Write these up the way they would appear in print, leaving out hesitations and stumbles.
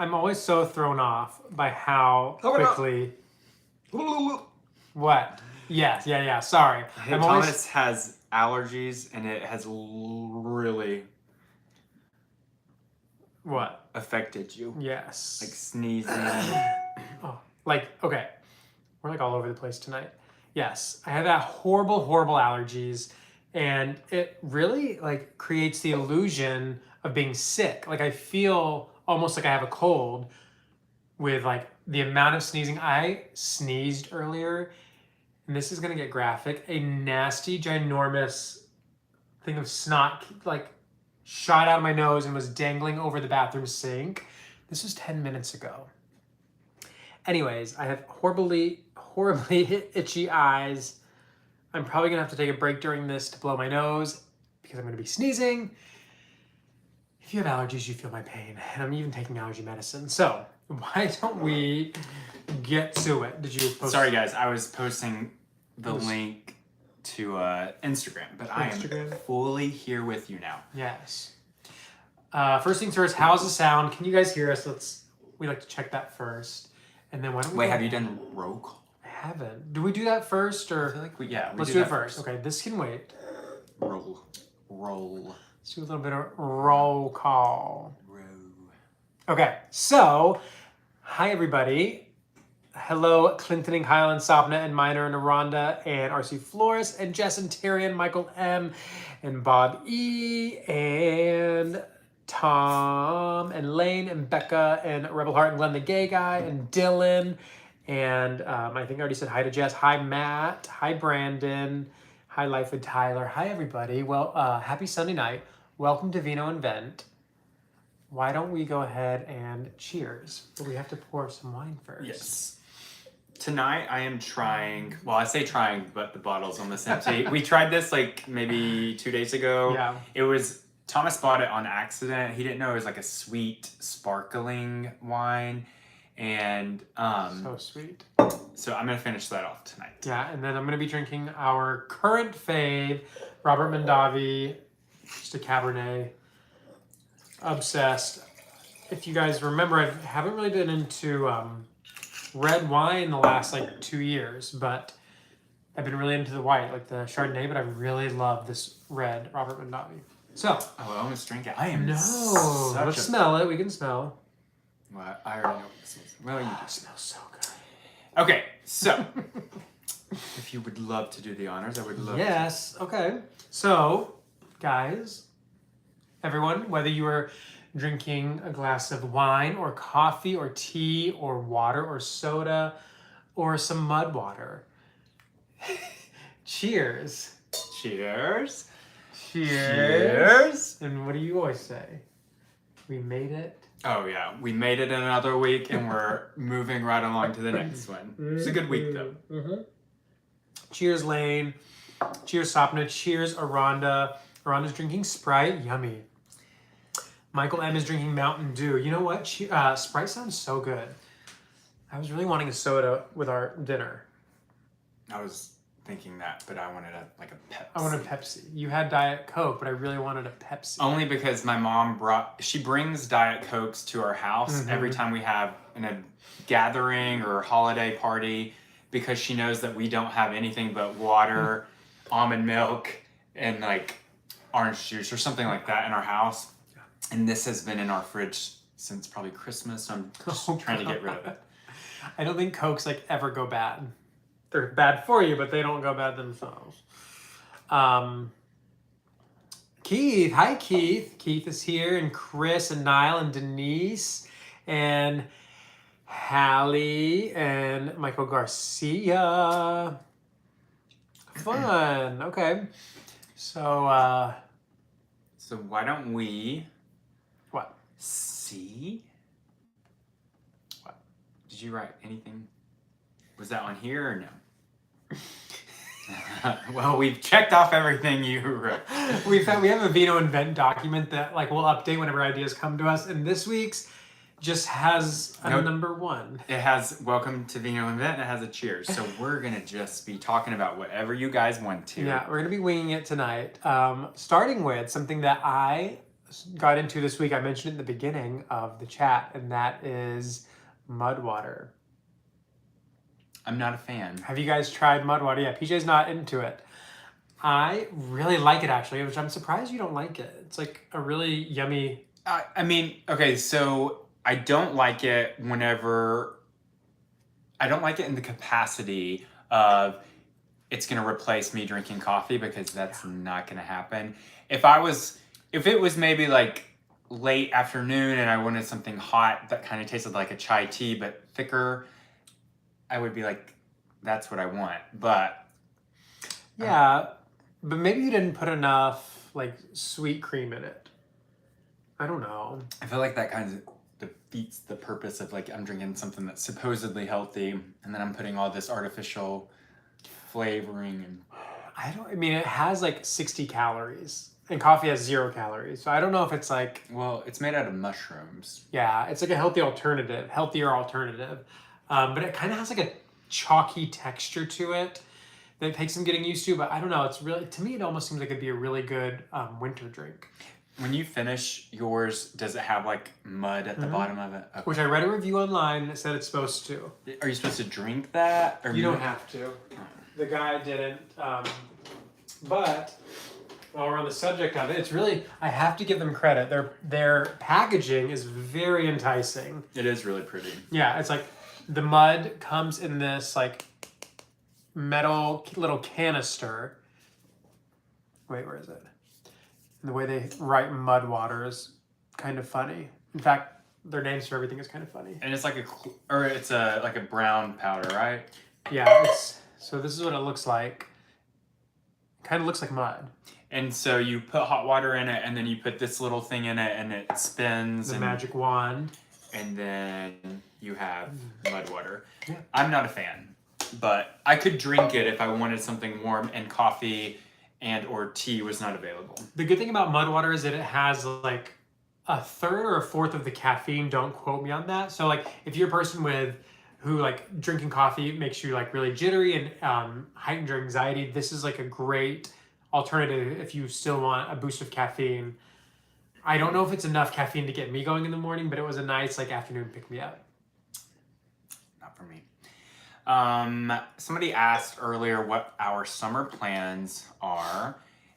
I'm always so thrown off by how quickly. What? Yes, yeah. Sorry. Hey, Thomas has allergies, and it has really what affected you. Yes. Like sneezing. Oh, okay. We're all over the place tonight. Yes, I have that horrible allergies, and it really creates the illusion of being sick. I feel almost like I have a cold with the amount of sneezing. I sneezed earlier, and this is gonna get graphic. A nasty, ginormous thing of snot shot out of my nose and was dangling over the bathroom sink. This was 10 minutes ago. Anyways, I have horribly itchy eyes. I'm probably gonna have to take a break during this to blow my nose because I'm gonna be sneezing. If you have allergies, you feel my pain. And I'm even taking allergy medicine. So why don't we get to it? Did you post? Sorry guys, I was posting the link to Instagram, but I am fully here with you now. Yes. First things first, how's the sound? Can you guys hear us? We like to check that first. And then why don't we... Wait, have you done roll call? I haven't. Do we do that first, or... I feel like we let's do it first. Okay, this can wait. Roll. Let's do a little bit of roll call. Okay, so, hi everybody. Hello, Clintoning, Highland, Sapna, and Minor, and Aranda, and RC Flores, and Jess, and Tyrion, Michael M, and Bob E, and Tom, and Lane, and Becca, and Rebel Heart, and Glenn the Gay Guy, and Dylan, and I think I already said hi to Jess. Hi, Matt. Hi, Brandon. Hi, Life with Tyler. Hi, everybody. Well, happy Sunday night. Welcome to Vino Vent. Why don't we go ahead and cheers? But we have to pour some wine first. Yes. Tonight I am trying, well, I say trying, but the bottle's almost empty. We tried this maybe 2 days ago. Yeah. It was, Thomas bought it on accident. He didn't know it was a sweet, sparkling wine. And so sweet. So I'm going to finish that off tonight. Yeah, and then I'm going to be drinking our current fave, Robert Mondavi, just a Cabernet. Obsessed. If you guys remember, I haven't really been into red wine the last 2 years, but I've been really into the white, the Chardonnay, but I really love this red Robert Mondavi. So. Oh, I almost drank it. I am let's smell it. We can smell. Well, I already know what this is. Well, you do. It smells so good. Okay, so if you would love to do the honors, I would love to. Yes, okay. So, guys, everyone, whether you are drinking a glass of wine or coffee or tea or water or soda or some mud water, cheers. Cheers. Cheers. And what do you always say? We made it. Oh yeah, we made it another week and we're moving right along to the next one. It's a good week though. Mm-hmm. Cheers, Lane. Cheers, Sapna. Cheers, Aranda. Aranda's drinking Sprite. Yummy. Michael M is drinking Mountain Dew. You know what? Sprite sounds so good. I was really wanting a soda with our dinner. I was thinking that, but I wanted a Pepsi. I wanted a Pepsi. You had Diet Coke, but I really wanted a Pepsi. Only because my mom she brings Diet Cokes to our house every time we have a gathering or holiday party, because she knows that we don't have anything but water, almond milk, and orange juice or something like that in our house. And this has been in our fridge since probably Christmas, so I'm just trying to get rid of it. I don't think Cokes ever go bad. They're bad for you, but they don't go bad themselves. Keith. Hi, Keith. Keith is here, and Chris, and Niall, and Denise, and Hallie, and Michael Garcia. Fun. Okay. So, So why don't we... What? See? What? Did you write anything? Was that on here or no? Well, we've checked off everything you wrote. We have a Vino Vent document that we'll update whenever ideas come to us. And this week's just has a number 1. It has welcome to Vino Vent. It has a cheers. So we're gonna just be talking about whatever you guys want to. Yeah, we're gonna be winging it tonight. Starting with something that I got into this week. I mentioned it in the beginning of the chat, and that is mud water. I'm not a fan. Have you guys tried mud water? Yeah, PJ's not into it. I really like it, actually, which I'm surprised you don't like it. It's like a really yummy... I mean, okay, so I don't like it whenever... I don't like it in the capacity of it's going to replace me drinking coffee, because that's not going to happen. If it was maybe like late afternoon and I wanted something hot that kind of tasted like a chai tea but thicker, I would be like, that's what I want. But yeah, but maybe you didn't put enough like sweet cream in it. I don't know. I feel like that kind of defeats the purpose of like I'm drinking something that's supposedly healthy and then I'm putting all this artificial flavoring and... I mean, it has like 60 calories and coffee has 0 calories. So I don't know if it's like... Well, it's made out of mushrooms. Yeah, it's like a healthier alternative. But it kind of has like a chalky texture to it that takes some getting used to. But I don't know. It's really, to me, it almost seems like it'd be a really good winter drink. When you finish yours, does it have like mud at the bottom of it? Okay. Which I read a review online that said it's supposed to. Are you supposed to drink that? Or You don't have to. The guy didn't. But while we're on the subject of it, it's really, I have to give them credit. Their packaging is very enticing. It is really pretty. Yeah, it's like the mud comes in this like metal little canister. Wait, where is it? And the way they write mud water is kind of funny. In fact, their names for everything is kind of funny. And it's like it's like a brown powder, right? Yeah, so this is what it looks like. It kind of looks like mud. And so you put hot water in it, and then you put this little thing in it, and it spins. The magic wand. And then you have mud water. Yeah. I'm not a fan, but I could drink it if I wanted something warm, and coffee and or tea was not available. The good thing about mud water is that it has like a third or a fourth of the caffeine. Don't quote me on that. So like if you're a person who like drinking coffee makes you like really jittery and heightened your anxiety, this is like a great alternative if you still want a boost of caffeine. I don't know if it's enough caffeine to get me going in the morning, but it was a nice like afternoon pick me up. Not for me. Somebody asked earlier what our summer plans are,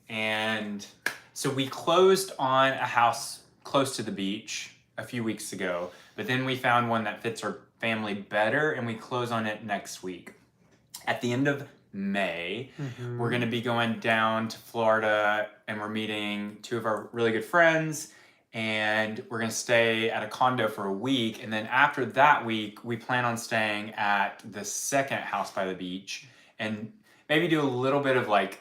and so we closed on a house close to the beach a few weeks ago, but then we found one that fits our family better, and we close on it next week. At the end of May, we're going to be going down to Florida, and we're meeting 2 of our really good friends, and we're going to stay at a condo for a week. And then after that week, we plan on staying at the second house by the beach and maybe do a little bit of like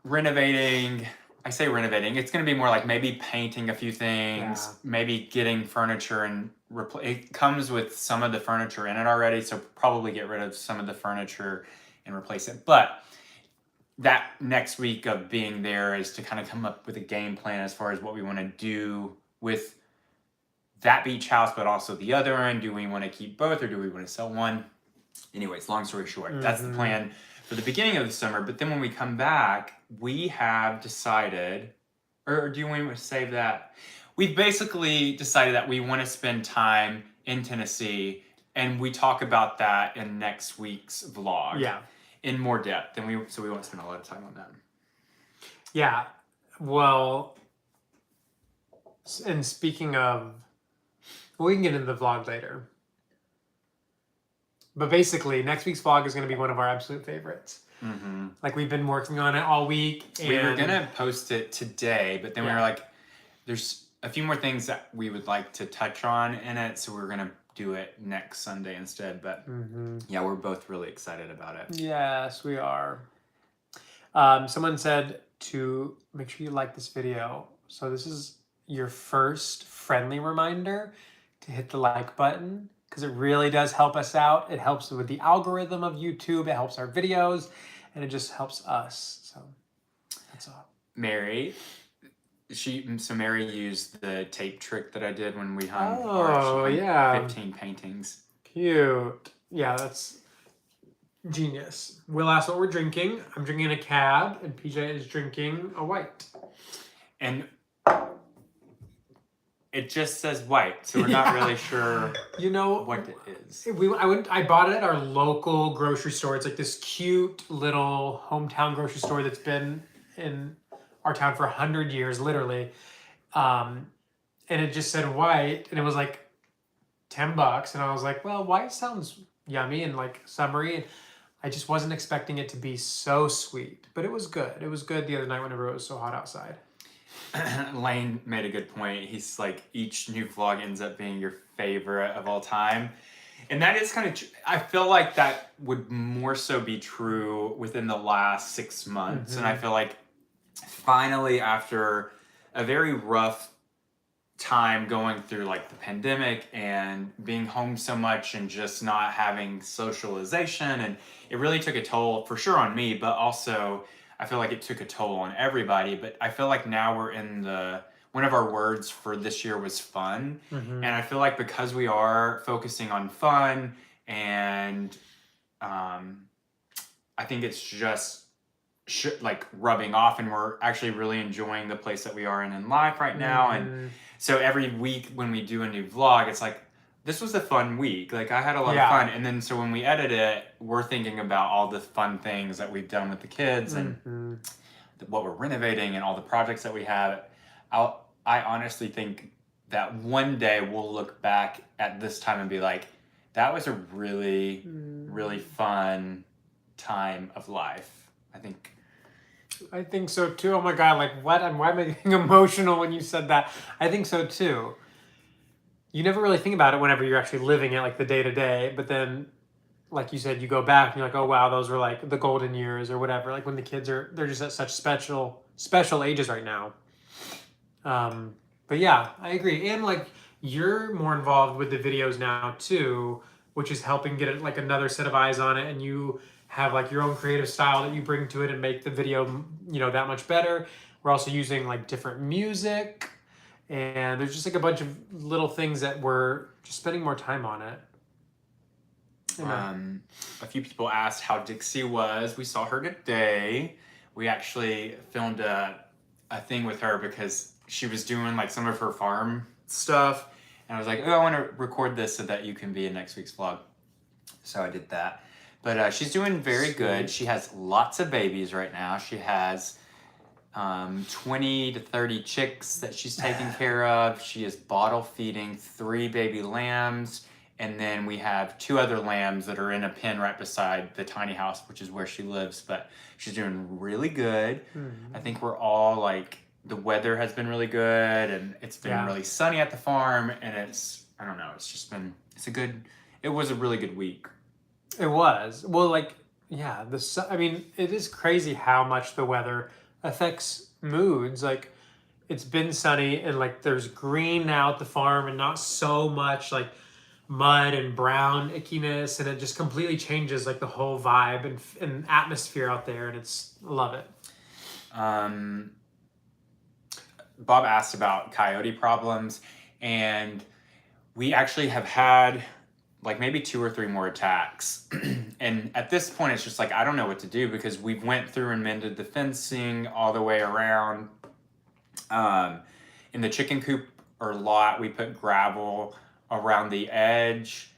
renovating. I say renovating. It's going to be more like maybe painting a few things, maybe getting furniture and it comes with some of the furniture in it already. So probably get rid of some of the furniture and replace it. But that next week of being there is to kind of come up with a game plan as far as what we want to do with that beach house, but also the other one. Do we want to keep both or do we want to sell one? Anyways, long story short, that's the plan for the beginning of the summer. But then when we come back, we have decided, or do you want to save that? We've basically decided that we want to spend time in Tennessee, and we talk about that in next week's vlog. Yeah. In more depth, so we won't spend a lot of time on that. Yeah, well, and speaking of, we can get into the vlog later. But basically, next week's vlog is going to be one of our absolute favorites. Like we've been working on it all week. And we were going to post it today, but then we were like, there's a few more things that we would like to touch on in it, so we're going to do it next Sunday instead. But yeah, we're both really excited about it. Yes, we are. Someone said to make sure you like this video. So this is your first friendly reminder to hit the like button, because it really does help us out. It helps with the algorithm of YouTube. It helps our videos, and it just helps us. So that's all. Mary used the tape trick that I did when we hung our 15 paintings. Cute. Yeah, that's genius. Will asked what we're drinking. I'm drinking a cab, and PJ is drinking a white. And It just says white, so we're not really sure You know what it is. I bought it at our local grocery store. It's like this cute little hometown grocery store that's been in our town for 100 years, literally. And it just said white, and it was like $10, and I was like, well, white sounds yummy and like summery, and I just wasn't expecting it to be so sweet, but it was good. It was good the other night whenever it was so hot outside. Lane made a good point. He's like, each new vlog ends up being your favorite of all time. And that is kind of, I feel like that would more so be true within the last 6 months. And I feel like finally, after a very rough time going through like the pandemic and being home so much and just not having socialization, and it really took a toll for sure on me, but also I feel like it took a toll on everybody. But I feel like now we're in one of our words for this year was fun. And I feel like because we are focusing on fun, and I think it's just like rubbing off, and we're actually really enjoying the place that we are in life right now. And so every week when we do a new vlog, it's like, this was a fun week. Like, I had a lot of fun. And then so when we edit it, we're thinking about all the fun things that we've done with the kids and what we're renovating and all the projects that we have. I honestly think that one day we'll look back at this time and be like, that was a really, really fun time of life. I think so too. Oh my God, like what? Why am I getting emotional when you said that? I think so too. You never really think about it whenever you're actually living it, like the day to day. But then, like you said, you go back and you're like, oh wow, those were like the golden years or whatever. Like when the kids they're just at such special ages right now. But yeah, I agree. And like you're more involved with the videos now too, which is helping get it like another set of eyes on it. And you have like your own creative style that you bring to it and make the video, that much better. We're also using like different music. And there's just like a bunch of little things that we're just spending more time on it. A few people asked how Dixie was. We saw her today. We actually filmed a thing with her because she was doing like some of her farm stuff. And I was like, oh, I want to record this so that you can be in next week's vlog. So I did that. But she's doing very good. She has lots of babies right now. She has 20 to 30 chicks that she's taking care of. She is bottle feeding 3 baby lambs, and then we have 2 other lambs that are in a pen right beside the tiny house, which is where she lives. But she's doing really good. I think we're all like, the weather has been really good, and it's been really sunny at the farm, and I don't know, it was a really good week. It was. Well, like, yeah, it is crazy how much the weather affects moods. Like, it's been sunny and like there's green now at the farm and not so much like mud and brown ickiness, and it just completely changes like the whole vibe and atmosphere out there, and I love it. Bob asked about Coyote Problems, and we actually have had like maybe 2 or 3 more attacks. And at this point, it's just like, I don't know what to do, because we went through and mended the fencing all the way around. In the chicken coop or lot, we put gravel around the edge,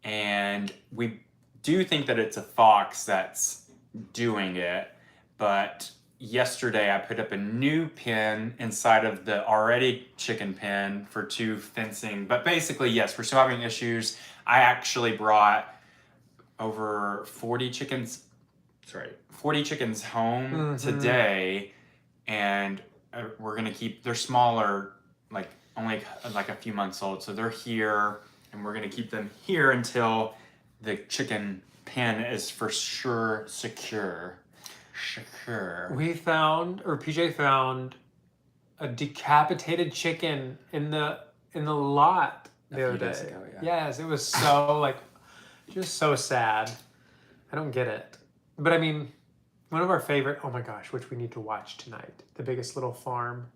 and we do think that it's a fox that's doing it. But yesterday I put up a new pen inside of the already chicken pen for 2 fencing. But basically, yes, we're still having issues. I actually brought over 40 chickens home today, and we're gonna they're smaller, like only like a few months old, so they're here, and we're gonna keep them here until the chicken pen is for sure secure. PJ found a decapitated chicken in the lot the other day. Ago, Yes, it was so like just so sad. I don't get it. But I mean, one of our favorite, oh my gosh, which we need to watch tonight, The Biggest Little Farm.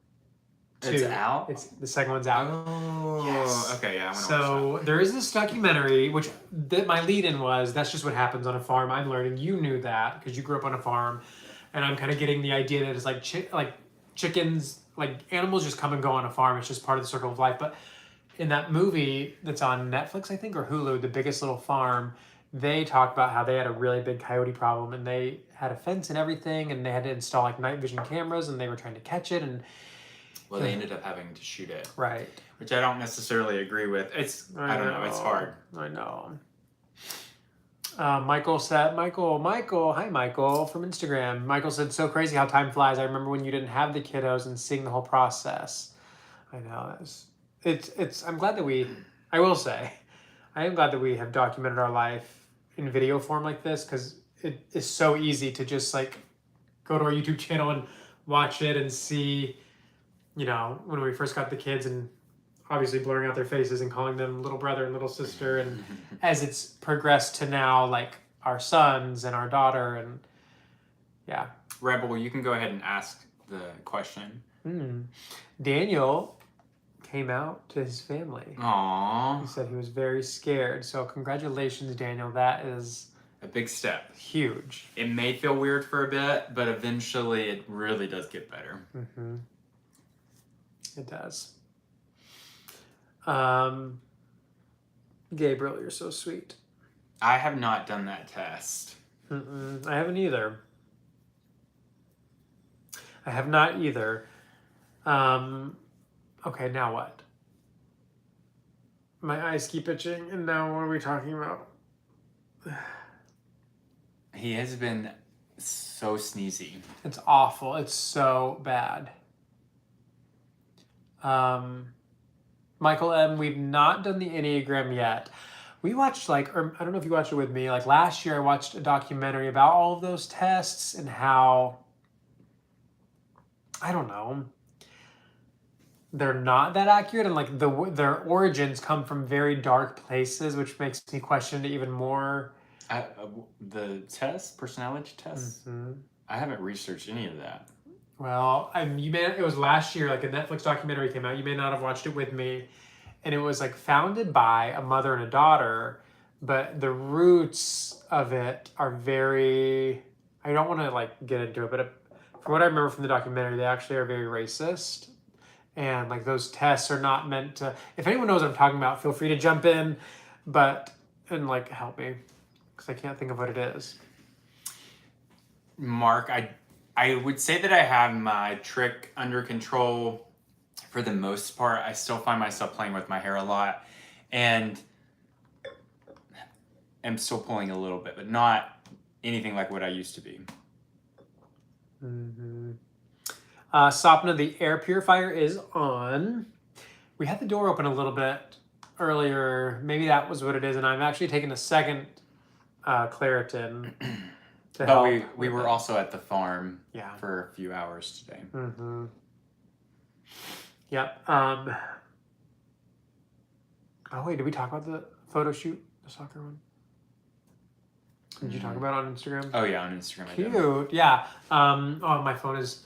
It's out? The second one's out. Oh, yes. Okay, yeah, I want to So watch that. there is this documentary, which my lead-in was, that's just what happens on a farm. I'm learning. You knew that because you grew up on a farm. And I'm kind of getting the idea that it's like chickens like animals just come and go on a farm. It's just part of the circle of life. But in that movie that's on Netflix, I think, or Hulu, The Biggest Little Farm, they talk about how they had a really big coyote problem and they had a fence and everything and they had to install like night vision cameras and they were trying to catch it and well, they ended up having to shoot it. right. Which I don't necessarily agree with. I don't know, it's hard. I know. Michael said, hi Michael from Instagram. Michael said, so crazy how time flies. I remember when you didn't have the kiddos and seeing the whole process. I know. I'm glad that I will say, I am glad that we have documented our life in video form like this because it is so easy to just like go to our YouTube channel and watch it and see, when we first got the kids and obviously blurring out their faces and calling them little brother and little sister. And as it's progressed to now, like our sons and our daughter and yeah. Rebel, you can go ahead and ask the question. Daniel came out to his family. Aww. He said he was very scared. So congratulations, Daniel. That is a big step. Huge. It may feel weird for a bit, but eventually it really does get better. Mm-hmm. It does. Gabriel, you're so sweet. I have not done that test. I haven't either. I have not either. Okay, now what? My eyes keep itching, and now what are we talking about? He has been so sneezy. It's awful. It's so bad. Michael M., we've not done the Enneagram yet. We watched or I don't know if you watched it with me, like last year I watched a documentary about all of those tests and how, I don't know, they're not that accurate and like their origins come from very dark places, which makes me question it even more. The test, personality test, I haven't researched any of that. Well, it was last year, like a Netflix documentary came out. You may not have watched it with me. And it was like founded by a mother and a daughter, but the roots of it are very, I don't want to like get into it, but from what I remember from the documentary, they actually are very racist. And like those tests are not meant to, if anyone knows what I'm talking about, feel free to jump in, and like help me, because I can't think of what it is. Mark, I would say that I have my trick under control for the most part. I still find myself playing with my hair a lot and am still pulling a little bit, but not anything like what I used to be. Sapna, the air purifier is on. We had the door open a little bit earlier. Maybe that was what it is. And I'm actually taking a second Claritin. But we were also at the farm for a few hours today. Yep. Oh wait, did we talk about the photo shoot, the soccer one? Did you talk about it on Instagram? Oh yeah, on Instagram. Cute. Yeah. My phone is.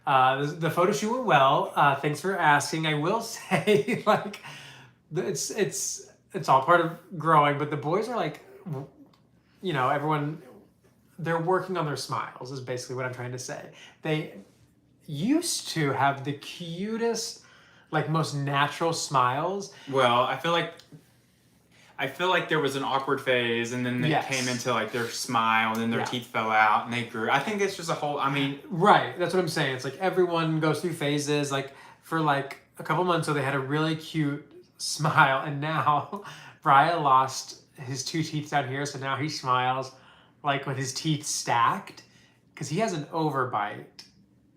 The photo shoot went well. Thanks for asking. I will say, like, it's all part of growing, but the boys are like, everyone. They're working on their smiles is basically what I'm trying to say. They used to have the cutest, like most natural smiles. Well, I feel like there was an awkward phase and then they came into like their smile and then their teeth fell out and they grew. I think it's just a whole, Right, that's what I'm saying. It's like everyone goes through phases. Like for like a couple months ago, they had a really cute smile and now Brian lost his 2 teeth down here. So now he smiles like with his teeth stacked because he has an overbite.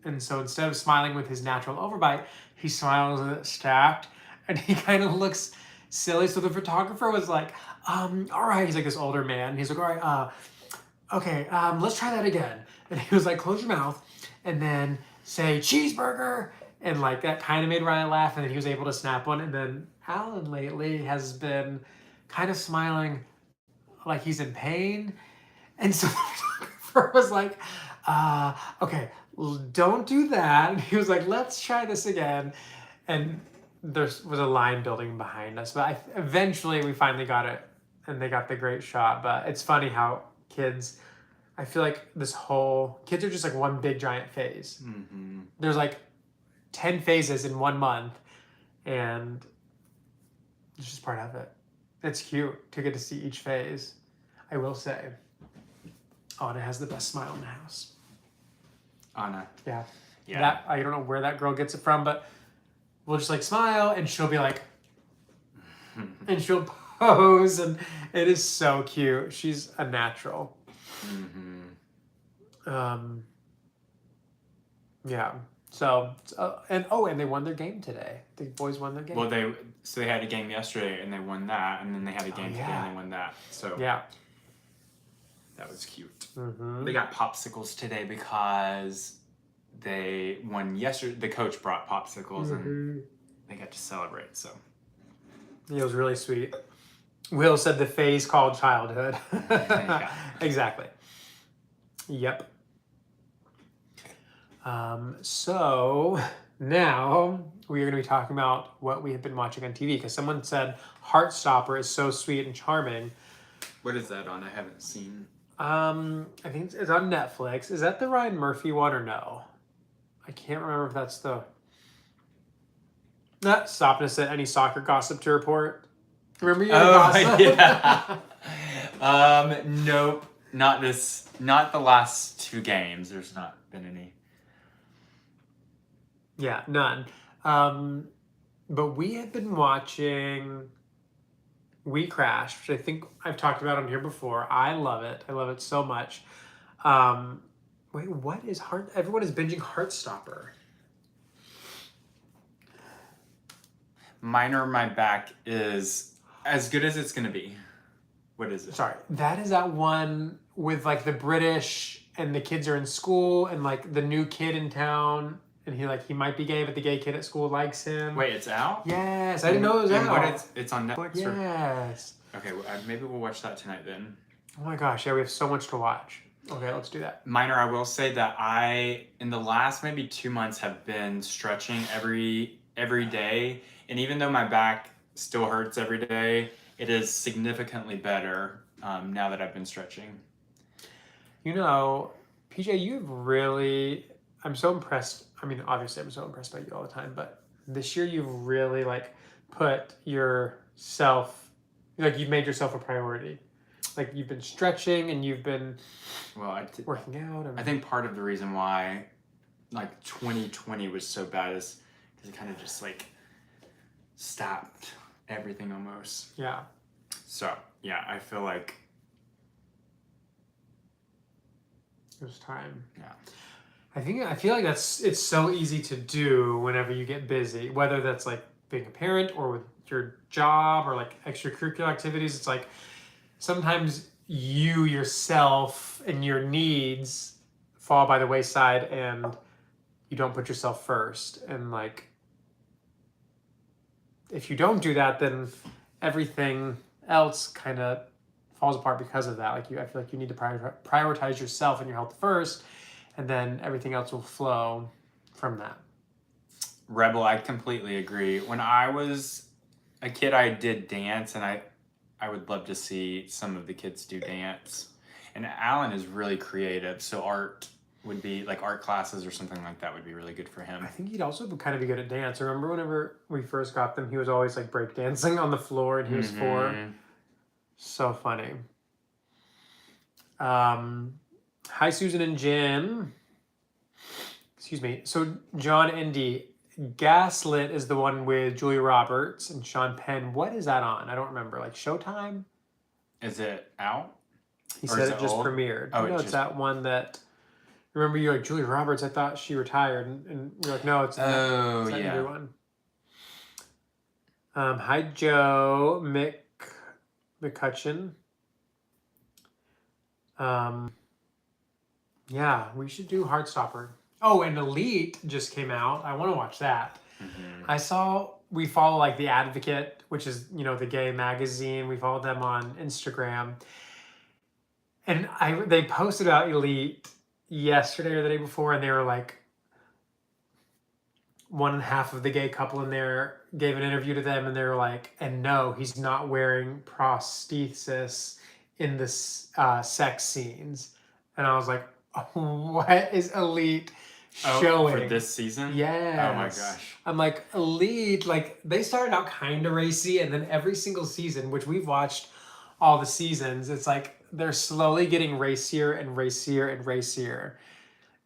And so instead of smiling with his natural overbite, he smiles with it stacked and he kind of looks silly. So the photographer was like, all right. He's like this older man. He's like, all right, okay, let's try that again. And he was like, close your mouth and then say cheeseburger. And like that kind of made Ryan laugh. And then he was able to snap one. And then Alan lately has been kind of smiling like he's in pain. And so the photographer was like, okay, don't do that. And he was like, let's try this again. And there was a line building behind us. But eventually we finally got it. And they got the great shot. But it's funny how kids, I feel like kids are just like one big giant phase. There's like 10 phases in 1 month, and it's just part of it. It's cute to get to see each phase. I will say, Anna has the best smile in the house. Anna. Yeah. Yeah. That I don't know where that girl gets it from, but we'll just like smile and she'll be like, and she'll pose, and it is so cute. She's a natural. Yeah. So and they won their game today. The boys won their game. Well, they had a game yesterday and they won that, and then they had a game today and they won that. So yeah, that was cute. Mm-hmm. They got popsicles today because they won yesterday. The coach brought popsicles and they got to celebrate. So it was really sweet. Will said the phase called childhood. Yeah. Exactly. Yep. So now we are going to be talking about what we have been watching on TV, because someone said Heartstopper is so sweet and charming. What is that on? I haven't seen. I think it's on Netflix. Is that the Ryan Murphy one or no? I can't remember if that's the... Stop and said any soccer gossip to report. Remember you gossip? Yeah. Nope. Not this. Not the last 2 games. There's not been any. Yeah, none. But we have been watching We Crashed, which I think I've talked about on here before. I love it. I love it so much. Wait, what is everyone is binging Heartstopper. Minor My Back is as good as it's going to be. What is it? Sorry. That is that one with like the British and the kids are in school and like the new kid in town, and he might be gay, but the gay kid at school likes him. Wait, it's out? Yes, I didn't know it was out. It's on Netflix? Yes. Okay, well, maybe we'll watch that tonight then. Oh my gosh, yeah, we have so much to watch. Okay, let's do that. Minor, I will say that in the last maybe 2 months, have been stretching every day. And even though my back still hurts every day, it is significantly better now that I've been stretching. You know, PJ, you've really... I'm so impressed. I mean, obviously, I'm so impressed by you all the time, but this year you've really like put yourself, like you've made yourself a priority. Like you've been stretching and you've been working out. I think part of the reason why like 2020 was so bad is because it kind of just like stopped everything almost. Yeah. So yeah, I feel like it was time. Yeah. I feel like it's so easy to do whenever you get busy, whether that's like being a parent or with your job or like extracurricular activities. It's like sometimes you yourself and your needs fall by the wayside and you don't put yourself first. And like, if you don't do that, then everything else kind of falls apart because of that. Like I feel like you need to prioritize yourself and your health first, and then everything else will flow from that. Rebel, I completely agree. When I was a kid, I did dance, and I would love to see some of the kids do dance. And Alan is really creative, so art would be like art classes or something like that would be really good for him. I think he'd also kind of be good at dance. Remember whenever we first got them, he was always like break dancing on the floor, and he was 4. So funny. Hi, Susan and Jim. Excuse me. So John Indy, Gaslit is the one with Julia Roberts and Sean Penn. What is that on? I don't remember. Like Showtime? Is it out? He said it just premiered. Oh, it's that one that... Remember, you're like, Julia Roberts, I thought she retired. And you're like, no, it's that new one. Hi, Joe McCutcheon. Yeah, we should do Heartstopper. Oh, and Elite just came out. I want to watch that. We follow like The Advocate, which is, the gay magazine. We followed them on Instagram. And they posted about Elite yesterday or the day before, and they were like, 1.5 of the gay couple in there gave an interview to them, and they were like, and no, he's not wearing prosthesis in the sex scenes. And I was like, what is Elite showing. For this season? Yes. Oh my gosh. I'm like, Elite, like they started out kind of racy, and then every single season, which we've watched all the seasons, it's like they're slowly getting racier and racier and racier.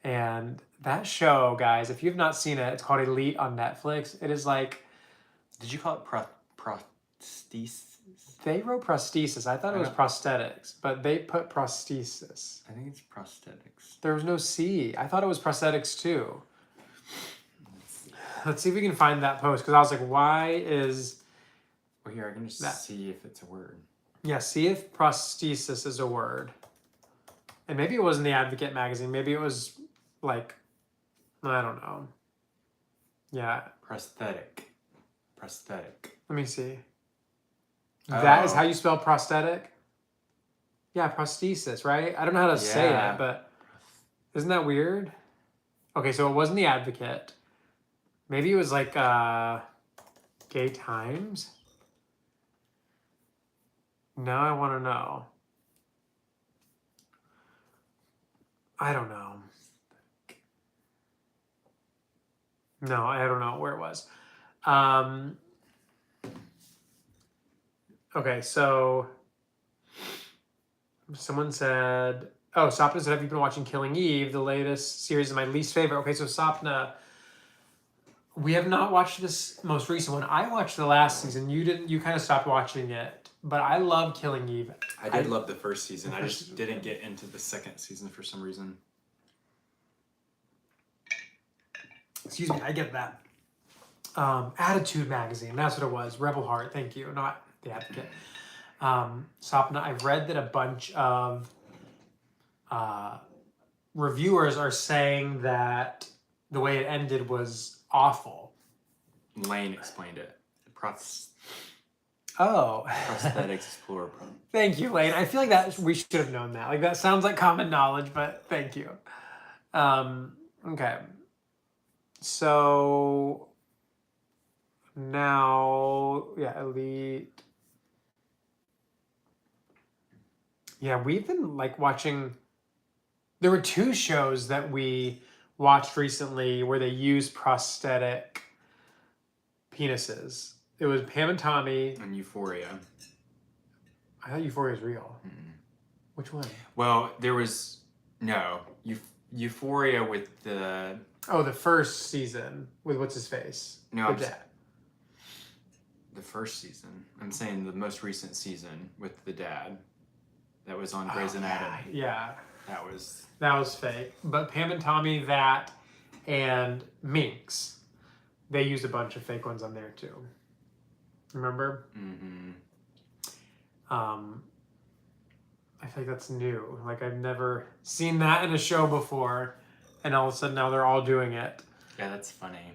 And that show, guys, if you've not seen it, it's called Elite on Netflix. It is like... Did you call it prosthesis? They wrote prosthesis. I thought it was prosthetics, but they put prosthesis. I think it's prosthetics. There was no C. I thought it was prosthetics too. Let's see if we can find that post, because I was like, why is... Well, here, I can just see if it's a word. Yeah, see if prosthesis is a word. And maybe it was in the Advocate magazine. Maybe it was like, I don't know. Yeah. Prosthetic. Prosthetic. Let me see. That is how you spell prosthetic? Yeah, prosthesis, right? I don't know how to say it, but isn't that weird? Okay, so it wasn't the Advocate. Maybe it was like Gay Times? Now I want to know. I don't know. No, I don't know where it was. Okay, so someone said, oh, Sapna said, have you been watching Killing Eve? The latest series is my least favorite. Okay, so Sapna, we have not watched this most recent one. I watched the last season. You didn't. You kind of stopped watching it. But I love Killing Eve. I did love the first season. I just didn't get into the second season for some reason. Excuse me, I get that. Attitude magazine, that's what it was. Rebel Heart, thank you, not the Advocate. Sapna, I've read that a bunch of reviewers are saying that the way it ended was awful. Lane explained it. Oh. Prosthetics is plural. Thank you, Lane. I feel like that we should have known that. Like that sounds like common knowledge, but thank you. Okay. So now, yeah, Elite. Yeah, we've been like watching. There were two shows that we watched recently where they used prosthetic penises. It was Pam and Tommy. And Euphoria. I thought Euphoria was real. Mm-mm. Which one? Well, there was Euphoria with the... Oh, the first season with what's his face? No, the dad. The first season. I'm saying the most recent season with the dad that was on Grey's Anatomy. Yeah. That was fake. But Pam and Tommy, that, and Minx, they used a bunch of fake ones on there too. Remember? Mm-hmm. I think that's new. Like I've never seen that in a show before, and all of a sudden now they're all doing it. Yeah, that's funny.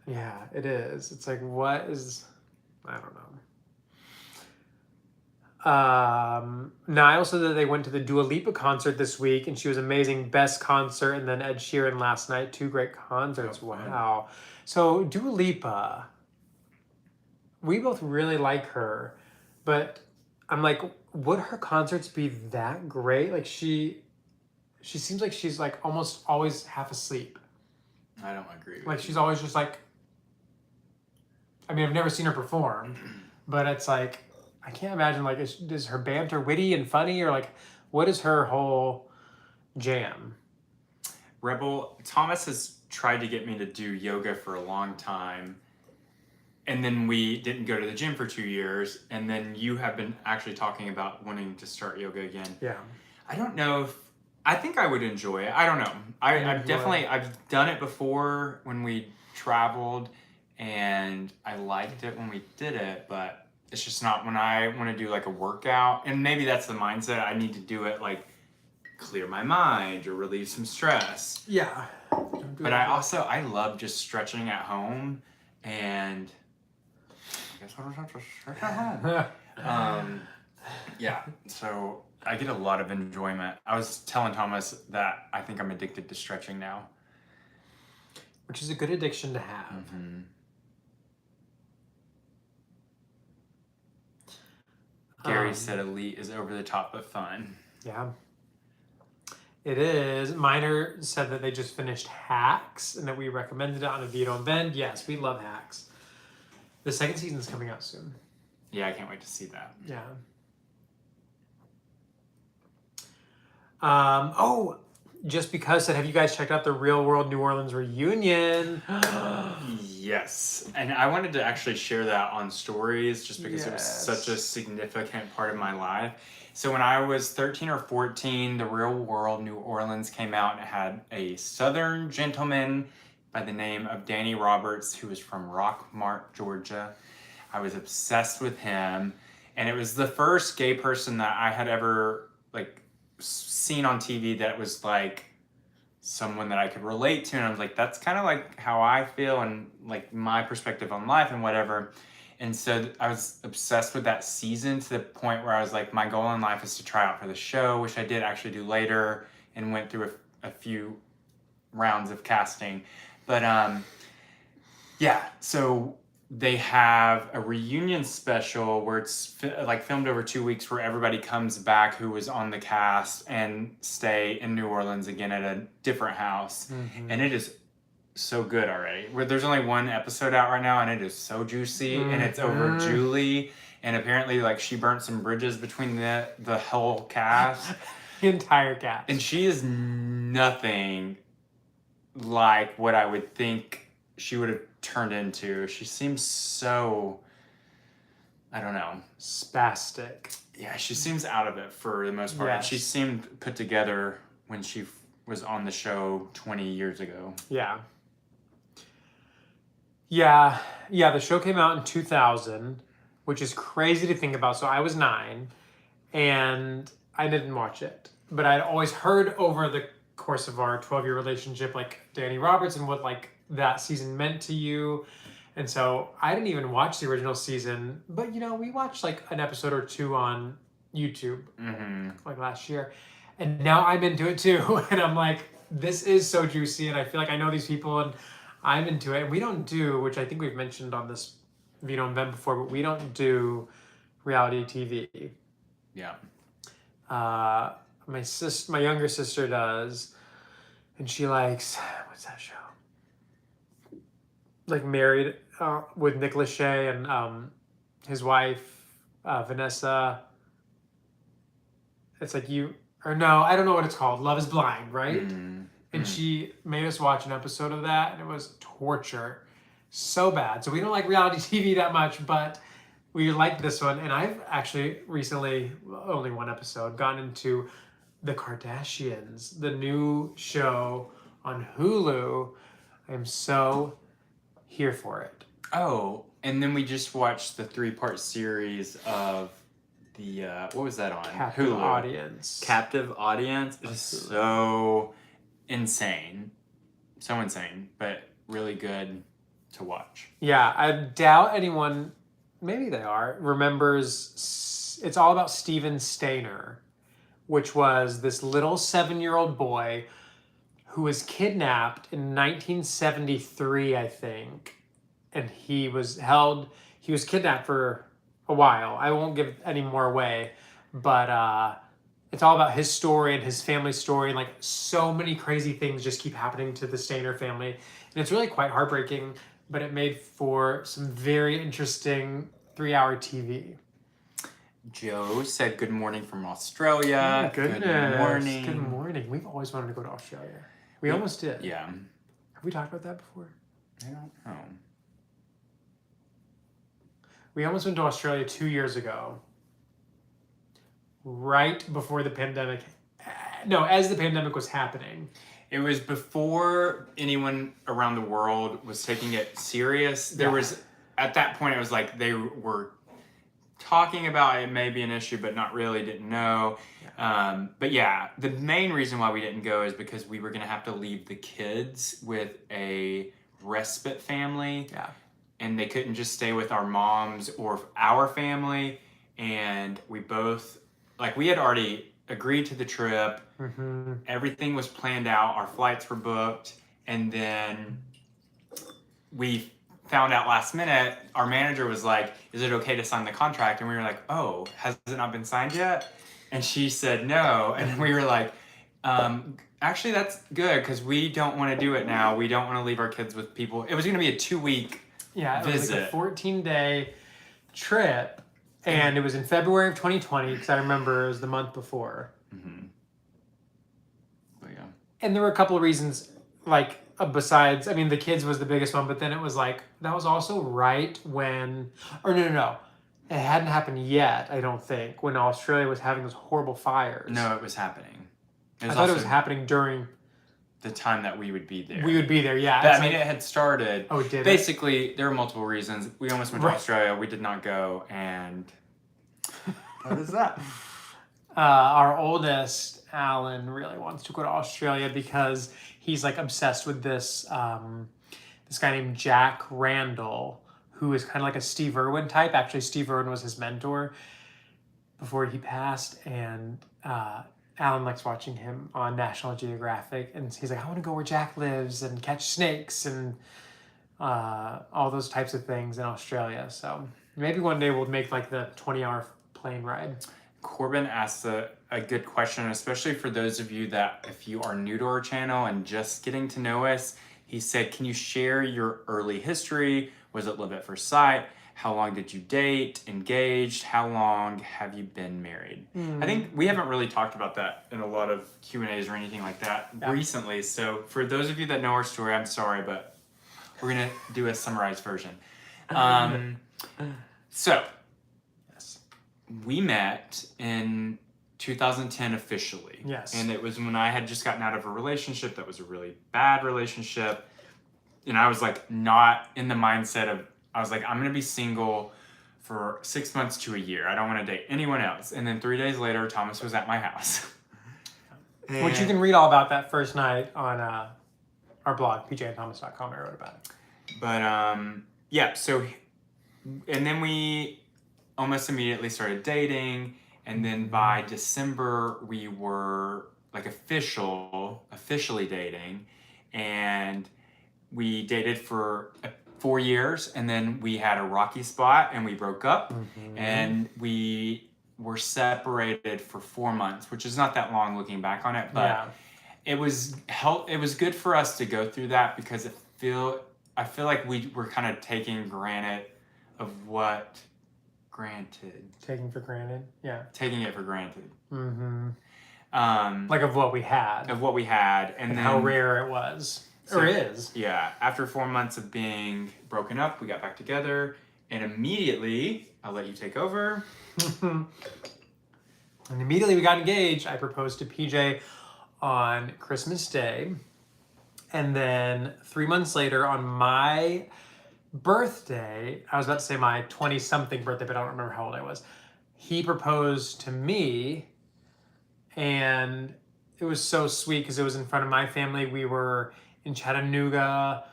Yeah, it is. It's like, what is... I don't know. Niall said that they went to the Dua Lipa concert this week, and she was amazing. Best concert, and then Ed Sheeran last night. 2 great concerts. Oh, wow. So Dua Lipa, we both really like her, but I'm like, would her concerts be that great? Like she seems like she's like almost always half asleep. I don't agree with Like you. she's always just like, I mean, I've never seen her perform, but it's like, I can't imagine, like, is her banter witty and funny, or like, what is her whole jam? Rebel, Thomas has tried to get me to do yoga for a long time, and then we didn't go to the gym for 2 years, and then you have been actually talking about wanting to start yoga again. Yeah. I don't know if, I think I would enjoy it. I don't know. I've done it before when we traveled, and I liked it when we did it, but it's just not when I want to do like a workout. And maybe that's the mindset. I need to do it like clear my mind or relieve some stress. Yeah. But I love just stretching at home, and I guess I'll have to stretch at home. Yeah, so I get a lot of enjoyment. I was telling Thomas that I think I'm addicted to stretching now. Which is a good addiction to have. Mm-hmm. Gary said Elite is over the top but fun. Yeah. It is. Miner said that they just finished Hacks and that we recommended it on a Vino Vent. Yes, we love Hacks. The second season's coming out soon. Yeah, I can't wait to see that. Yeah. Just because said, have you guys checked out the Real World New Orleans reunion? Yes. And I wanted to actually share that on stories just because it was such a significant part of my life. So when I was 13 or 14, the Real World New Orleans came out and it had a Southern gentleman by the name of Danny Roberts, who was from Rockmart, Georgia. I was obsessed with him. And it was the first gay person that I had ever seen on TV that was someone that I could relate to. And I was like, that's kind of how I feel and my perspective on life and whatever. And so I was obsessed with that season to the point where I was like, my goal in life is to try out for the show, which I did actually do later and went through a few rounds of casting. But yeah, so they have a reunion special where it's filmed over 2 weeks where everybody comes back who was on the cast and stay in New Orleans again at a different house. Mm-hmm. And it is so good already. Where there's only one episode out right now and it is so juicy. Mm-hmm. And it's over Julie. And apparently she burnt some bridges between the whole cast. The entire cast. And she is nothing like what I would think she would have turned into. She seems so, I don't know, spastic. Yeah, she seems out of it for the most part. Yes. She seemed put together when she was on the show 20 years ago. Yeah, the show came out in 2000, which is crazy to think about. So I was 9 and I didn't watch it, but I'd always heard over the course of our 12-year relationship Danny Roberts and what that season meant to you. And so I didn't even watch the original season, but we watched an episode or two on YouTube last year, and now I'm into it too. And I'm like, this is so juicy, and I feel like I know these people and I'm into it. And we don't do, which I think we've mentioned on this Vino Vent before, but we don't do reality TV. Yeah. My younger sister does, and she likes, what's that show? Married with Nick Lachey and his wife, Vanessa. It's I don't know what it's called. Love is Blind, right? Mm-hmm. And she made us watch an episode of that, and it was torture. So bad. So we don't like reality TV that much, but we liked this one. And I've actually recently, only one episode, gone into The Kardashians, the new show on Hulu. I am so here for it. Oh, and then we just watched the 3-part series of the what was that on? Captive Hulu. Audience. Captive Audience is so insane. So insane, but really good to watch. Yeah, I doubt anyone, maybe they are, remembers. It's all about Steven Stayner, which was this little 7-year-old boy who was kidnapped in 1973, I think. And he was kidnapped for a while. I won't give any more away, but it's all about his story and his family's story. And so many crazy things just keep happening to the Stayner family. And it's really quite heartbreaking, but it made for some very interesting 3-hour TV. Joe said good morning from Australia. Good morning. Good morning. We've always wanted to go to Australia. We almost did. Yeah. Have we talked about that before? I don't know. We almost went to Australia 2 years ago. Right before the pandemic. No, as the pandemic was happening. It was before anyone around the world was taking it serious. There was, at that point, it was they were talking about it may be an issue, but not really, didn't know. But yeah, the main reason why we didn't go is because we were going to have to leave the kids with a respite family. Yeah. And they couldn't just stay with our moms or our family. And we both, we had already agreed to the trip. Mm-hmm. Everything was planned out. Our flights were booked. And then we found out last minute, our manager was like, is it okay to sign the contract? And we were like, oh, has it not been signed yet? And she said no. And we were like, Actually, that's good because we don't want to do it now. We don't want to leave our kids with people. It was going to be a 2-week Yeah, it was like a visit. 14-day trip, and it was in February of 2020 because I remember it was the month before. Mm-hmm. But yeah. And there were a couple of reasons, like besides, I mean, the kids was the biggest one, but then it was like that was also right when, or no, it hadn't happened yet. I don't think when Australia was having those horrible fires. No, it was happening. I thought it was happening during the time that we would be there. We would be there, yeah. But I mean, it had started. Oh, it did. Basically, there were multiple reasons. We almost went to Australia. We did not go, and what is that? Our oldest, Alan, really wants to go to Australia because he's like obsessed with this this guy named Jack Randall, who is kind of like a Steve Irwin type. Actually, Steve Irwin was his mentor before he passed, and Alan likes watching him on National Geographic, and he's like, I want to go where Jack lives and catch snakes and all those types of things in Australia. So maybe one day we'll make like the 20-hour plane ride. Corbin asked a good question, especially for those of you that, if you are new to our channel and just getting to know us, he said, can you share your early history? Was it love at first sight? How long did you date, engaged? How long have you been married? I think we haven't really talked about that in a lot of Q&As or anything like that recently. So for those of you that know our story, I'm sorry, but we're going to do a summarized version. So we met in 2010 officially. Yes. And it was when I had just gotten out of a relationship that was a really bad relationship. And I was like not in the mindset of, I was like, I'm going to be single for 6 months to a year. I don't want to date anyone else. And then 3 days later, Thomas was at my house. Which you can read all about that first night on our blog, pjandthomas.com. I wrote about it. But yeah, so, and then we almost immediately started dating. And then by December, we were like officially dating. And we dated for 4 years, and then we had a rocky spot and we broke up, and we were separated for 4 months, which is not that long looking back on it, but it was good for us to go through that because I feel like we were kind of taking it for granted. Like of what we had. And then how rare it was. Or is. Yeah. After 4 months of being broken up, we got back together, and immediately, I'll let you take over. And immediately we got engaged. I proposed to PJ on Christmas Day. And then 3 months later, on my birthday, I was about to say my 20-something birthday, but I don't remember how old I was. He proposed to me, and it was so sweet because it was in front of my family. We were in Chattanooga,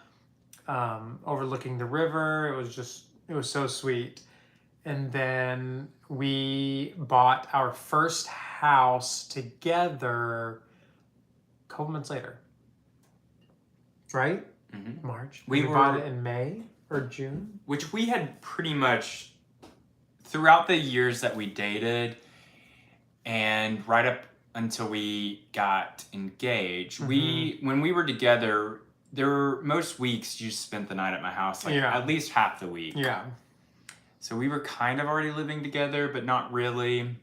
overlooking the river. It was so sweet. And then we bought our first house together a couple months later. Right? Mm-hmm. March. We bought it in May or June. Which we had pretty much throughout the years that we dated and right up until we got engaged. When we were together, most weeks you spent the night at my house, at least half the week. Yeah. So we were kind of already living together, but not really.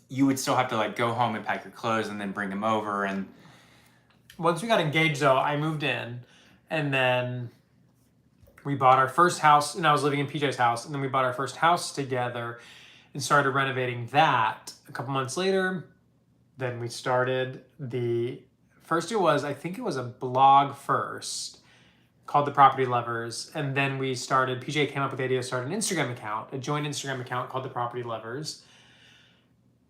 You would still have to like go home and pack your clothes and then bring them over. And once we got engaged though, I moved in, and then we bought our first house, and I was living in PJ's house, and then we bought our first house together and started renovating that. A couple months later, then we started I think it was a blog first called The Property Lovers. And then PJ came up with the idea to start an Instagram account, a joint Instagram account called The Property Lovers.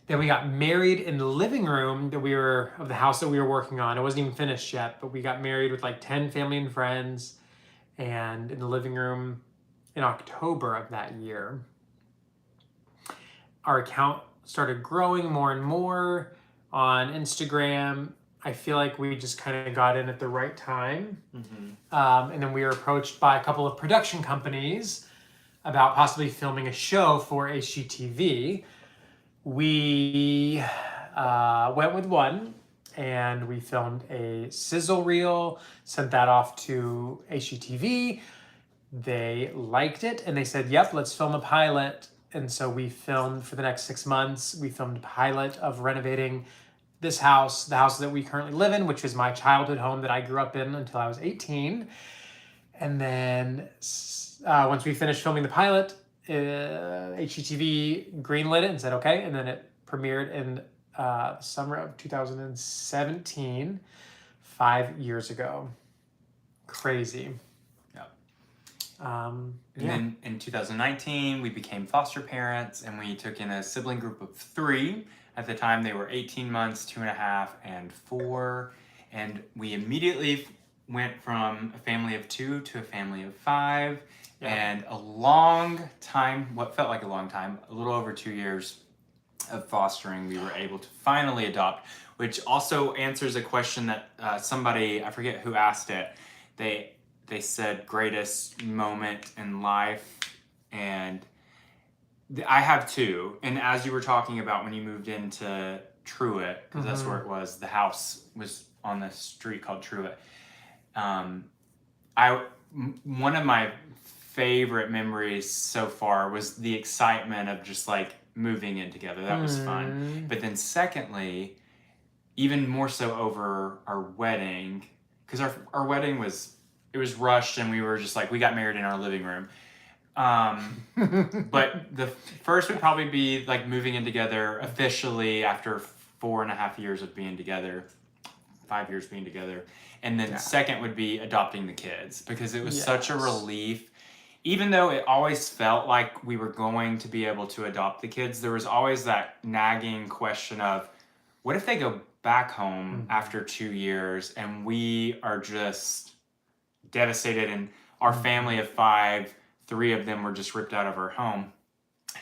Then we got married in the living room of the house that we were working on. It wasn't even finished yet, but we got married with like 10 family and friends, and in the living room in October of that year. Our account started growing more and more on Instagram. I feel like we just kind of got in at the right time. And then we were approached by a couple of production companies about possibly filming a show for HGTV. We went with one, and we filmed a sizzle reel, sent that off to HGTV. They liked it and they said, yep, let's film a pilot. And so we filmed for the next 6 months. We filmed a pilot of renovating this house, the house that we currently live in, which is my childhood home that I grew up in until I was 18. And then once we finished filming the pilot, HGTV greenlit it and said, okay. And then it premiered in the summer of 2017, 5 years ago. Crazy. And then in 2019, we became foster parents and we took in a sibling group of 3. At the time, they were 18 months, 2.5, and 4. And we immediately went from a family of 2 to a family of 5. Yeah. And a long time, what felt like a long time, a little over 2 years of fostering, we were able to finally adopt, which also answers a question that somebody, I forget who asked it, they said greatest moment in life, and I have 2. And as you were talking about when you moved into Truett, because that's where it was, the house was on the street called Truett. One of my favorite memories so far was the excitement of just like moving in together. That was fun. But then secondly, even more so over our wedding, because our wedding was, it was rushed and we were just like, we got married in our living room. But the first would probably be like moving in together officially after 4.5 years of being together, 5 years being together. And then second would be adopting the kids, because it was such a relief. Even though it always felt like we were going to be able to adopt the kids, there was always that nagging question of, what if they go back home after 2 years and we are just devastated, and our family of 5, 3 of them were just ripped out of our home.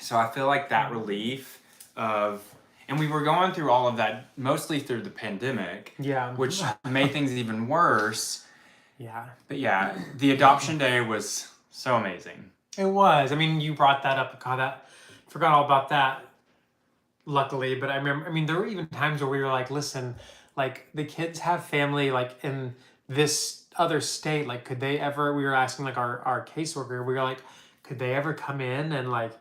So I feel like that relief of, and we were going through all of that mostly through the pandemic, which made things even worse. But the adoption day was so amazing. It was. I mean, you brought that up. God, forgot all about that, luckily. But I remember, I mean, there were even times where we were like, listen, like the kids have family like in this other state, like could they ever, we were asking like our caseworker, we were like, could they ever come in and like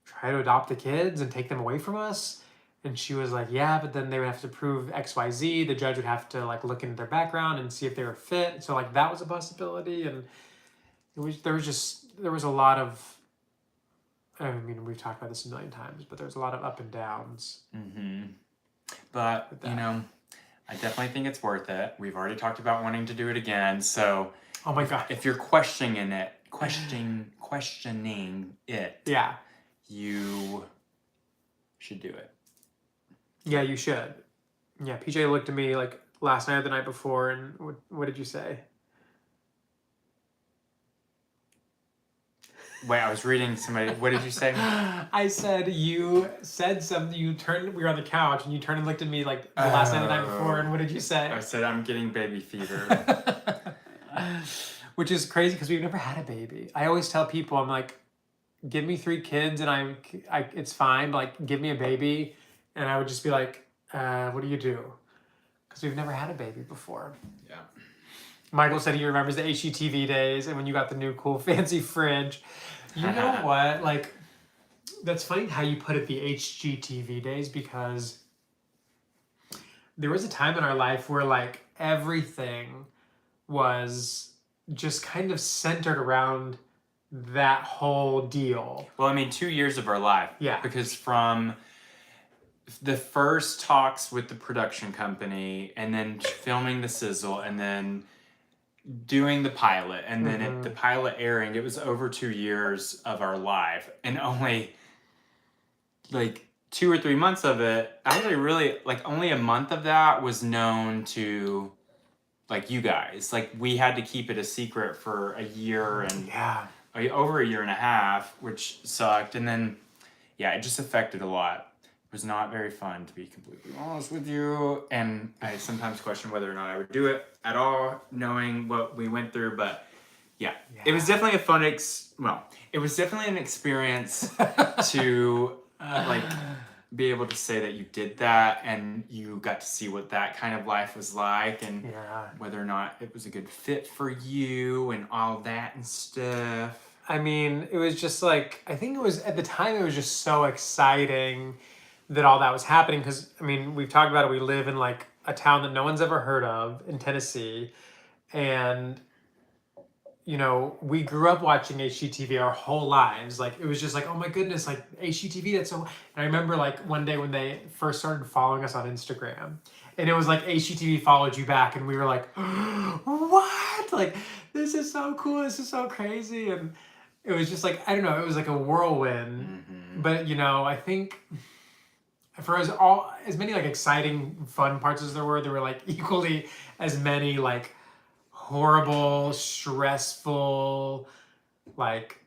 try to adopt the kids and take them away from us? And she was like, yeah, but then they would have to prove XYZ. The judge would have to like look into their background and see if they were fit. So like that was a possibility. And there was a lot of, I mean, we've talked about this a million times, but there's a lot of up and downs. But you know, I definitely think it's worth it. We've already talked about wanting to do it again. So, oh my God, if you're questioning it, you should do it. Yeah, you should. Yeah, PJ looked at me like last night or the night before, and what did you say? Wait, I was reading somebody. What did you say? I said you said something. You turned. We were on the couch, and you turned and looked at me like the last night, the night before. And what did you say? I said I'm getting baby fever, which is crazy because we've never had a baby. I always tell people, I'm like, give me 3 kids, and I it's fine. But like, give me a baby, and I would just be like, what do you do? Because we've never had a baby before. Yeah. Michael said he remembers the HGTV days and when you got the new cool fancy fridge. You know what? Like, that's funny how you put it, the HGTV days, because there was a time in our life where like everything was just kind of centered around that whole deal. Well, I mean, 2 years of our life. Yeah. Because from the first talks with the production company, and then filming the sizzle, and then doing the pilot, and then the pilot airing, it was over 2 years of our life, and only like 2 or 3 months of it, actually really like only a month of that was known to like you guys. Like we had to keep it a secret for a year and over a year and a half, which sucked. And then it just affected a lot. It was not very fun, to be completely honest with you. And I sometimes question whether or not I would do it at all, knowing what we went through. But it was definitely a fun it was definitely an experience to like be able to say that you did that and you got to see what that kind of life was like, and Yeah. whether or not it was a good fit for you and all that and stuff. I mean, it was just like, I think it was, at the time, it was just so exciting that all that was happening. Because, I mean, we've talked about it. We live in like a town that no one's ever heard of in Tennessee. And, you know, we grew up watching HGTV our whole lives. Like, it was just like, oh my goodness, like HGTV, that's so. And I remember like one day when they first started following us on Instagram, and it was like HGTV followed you back, and we were like, what? Like, this is so cool. This is so crazy. And it was just like, I don't know, it was like a whirlwind. Mm-hmm. But, you know, I think for as many like exciting, fun parts as there were like equally as many like horrible, stressful, like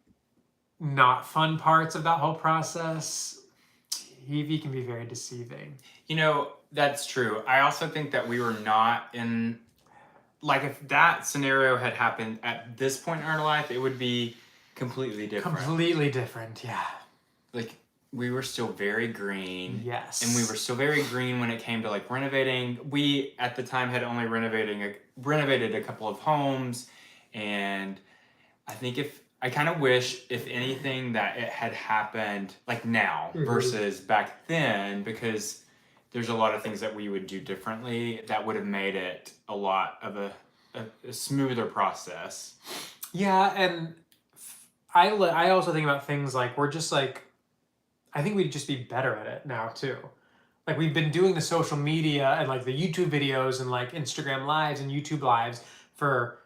not fun parts of that whole process. TV can be very deceiving. You know, that's true. I also think that we were not in, like, if that scenario had happened at this point in our life, it would be completely different. Completely different, yeah. Like, we were still very green. Yes. And we were still very green when it came to like renovating. We at the time had only renovated a couple of homes, and I think I kind of wish, if anything, that it had happened like now versus back then, because there's a lot of things that we would do differently that would have made it a lot of a smoother process. Yeah, and I also think about things like we're just like, I think we'd just be better at it now too. Like we've been doing the social media and like the YouTube videos and like Instagram lives and YouTube lives for